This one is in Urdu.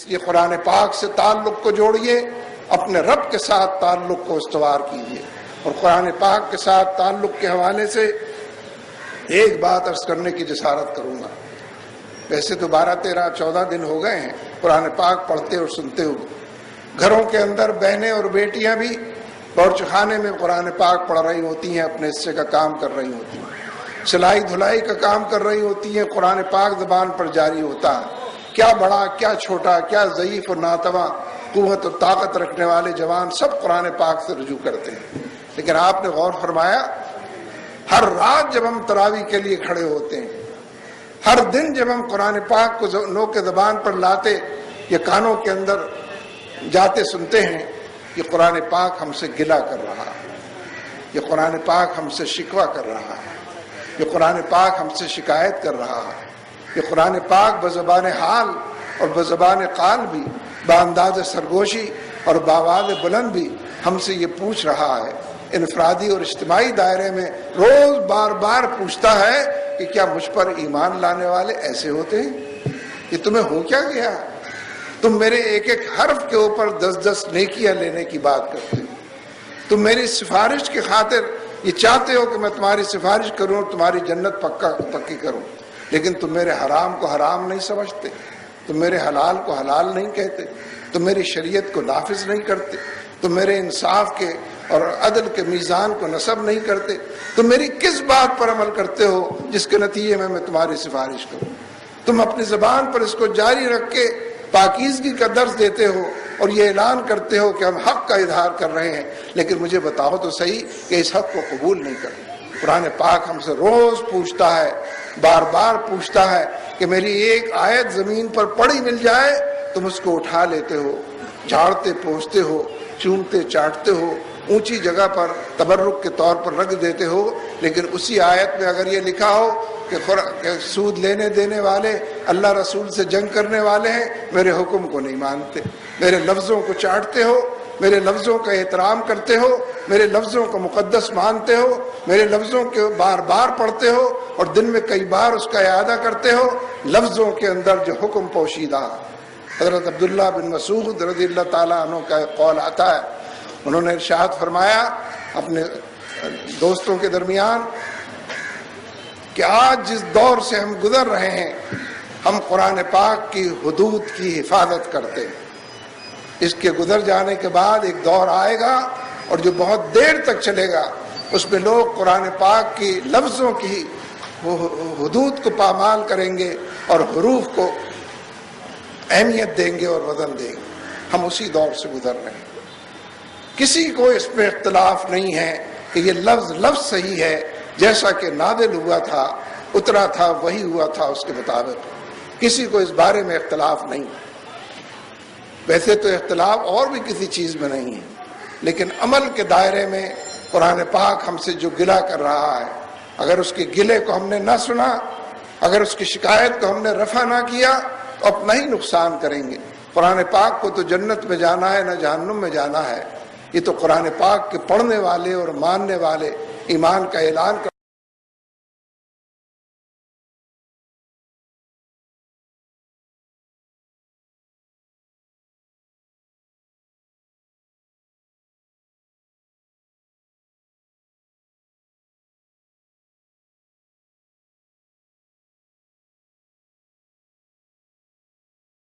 اس لیے قرآن پاک سے تعلق کو جوڑیے، اپنے رب کے ساتھ تعلق کو استوار کیجیے۔ اور قرآن پاک کے ساتھ تعلق کے حوالے سے ایک بات عرض کرنے کی جسارت کروں گا۔ ویسے تو 12، 13، 14 دن ہو گئے ہیں قرآن پاک پڑھتے اور سنتے ہوئے، گھروں کے اندر بہنیں اور بیٹیاں بھی باورچی خانے میں قرآن پاک پڑھ رہی ہوتی ہیں، اپنے حصے کا کام کر رہی ہوتی ہیں، سلائی دھلائی کا کام کر رہی ہوتی ہیں، قرآن پاک زبان پر جاری ہوتا ہے۔ کیا بڑا، کیا چھوٹا، کیا ضعیف اور ناتواں، قوت اور طاقت رکھنے والے جوان سب قرآن پاک سے رجوع کرتے ہیں۔ لیکن آپ نے غور فرمایا، ہر رات جب ہم تراویح کے لیے کھڑے ہوتے ہیں، ہر دن جب ہم قرآن پاک کو نوک زبان پر لاتے یا کانوں کے اندر جاتے سنتے ہیں، یہ قرآن پاک ہم سے گلہ کر رہا ہے، یہ قرآن پاک ہم سے شکوہ کر رہا ہے، یہ قرآن پاک ہم سے شکایت کر رہا ہے، یہ قرآن پاک بزبان حال اور بزبان قال بھی، بانداز سرگوشی اور باواز بلند بھی ہم سے یہ پوچھ رہا ہے، انفرادی اور اجتماعی دائرے میں روز بار بار پوچھتا ہے کہ کیا مجھ پر ایمان لانے والے ایسے ہوتے ہیں؟ کہ تمہیں ہو کیا گیا؟ تم میرے ایک ایک حرف کے اوپر 10 نیکیاں لینے کی بات کرتے ہو، تم میری سفارش کی خاطر یہ چاہتے ہو کہ میں تمہاری سفارش کروں اور تمہاری جنت پکی کروں، لیکن تم میرے حرام کو حرام نہیں سمجھتے، تم میرے حلال کو حلال نہیں کہتے، تم میری شریعت کو نافذ نہیں کرتے، تم میرے انصاف کے اور عدل کے میزان کو نصب نہیں کرتے، تم میری کس بات پر عمل کرتے ہو جس کے نتیجے میں تمہاری سفارش کروں؟ تم اپنی زبان پر اس کو جاری رکھ کے پاکیزگی کا درس دیتے ہو اور یہ اعلان کرتے ہو کہ ہم حق کا اظہار کر رہے ہیں، لیکن مجھے بتاؤ تو صحیح کہ اس حق کو قبول نہیں کرتے۔ قرآن پاک ہم سے روز پوچھتا ہے، بار بار پوچھتا ہے کہ میری ایک آیت زمین پر پڑی مل جائے، تم اس کو اٹھا لیتے ہو، جھاڑتے پوچھتے ہو، چومتے چاٹتے ہو، اونچی جگہ پر تبرک کے طور پر رکھ دیتے ہو، لیکن اسی آیت میں اگر یہ لکھا ہو کہ سود لینے دینے والے اللہ رسول سے جنگ کرنے والے ہیں، میرے حکم کو نہیں مانتے، میرے لفظوں کو چاٹتے ہو، میرے لفظوں کا احترام کرتے ہو، میرے لفظوں کو مقدس مانتے ہو، میرے لفظوں کے بار بار پڑھتے ہو اور دن میں کئی بار اس کا اعادہ کرتے ہو، لفظوں کے اندر جو حکم پوشیدہ۔ حضرت عبداللہ بن مسعود رضی اللہ تعالیٰ عنہ کا ایک قول آتا ہے، انہوں نے ارشاد فرمایا اپنے دوستوں کے درمیان کہ آج جس دور سے ہم گزر رہے ہیں، ہم قرآن پاک کی حدود کی حفاظت کرتے ہیں، اس کے گزر جانے کے بعد ایک دور آئے گا اور جو بہت دیر تک چلے گا، اس میں لوگ قرآن پاک کی لفظوں کی حدود کو پامال کریں گے اور حروف کو اہمیت دیں گے اور وزن دیں گے۔ ہم اسی دور سے گزر رہے ہیں، کسی کو اس میں اختلاف نہیں ہے کہ یہ لفظ صحیح ہے، جیسا کہ نازل ہوا تھا، اترا تھا، وہی ہوا تھا، اس کے مطابق کسی کو اس بارے میں اختلاف نہیں۔ ویسے تو اختلاف اور بھی کسی چیز میں نہیں ہے، لیکن عمل کے دائرے میں قرآن پاک ہم سے جو گلہ کر رہا ہے، اگر اس کے گلے کو ہم نے نہ سنا، اگر اس کی شکایت کو ہم نے رفع نہ کیا تو اپنا ہی نقصان کریں گے۔ قرآن پاک کو تو جنت میں جانا ہے، نہ جہنم میں جانا ہے۔ یہ تو قرآن پاک کے پڑھنے والے اور ماننے والے ایمان کا اعلان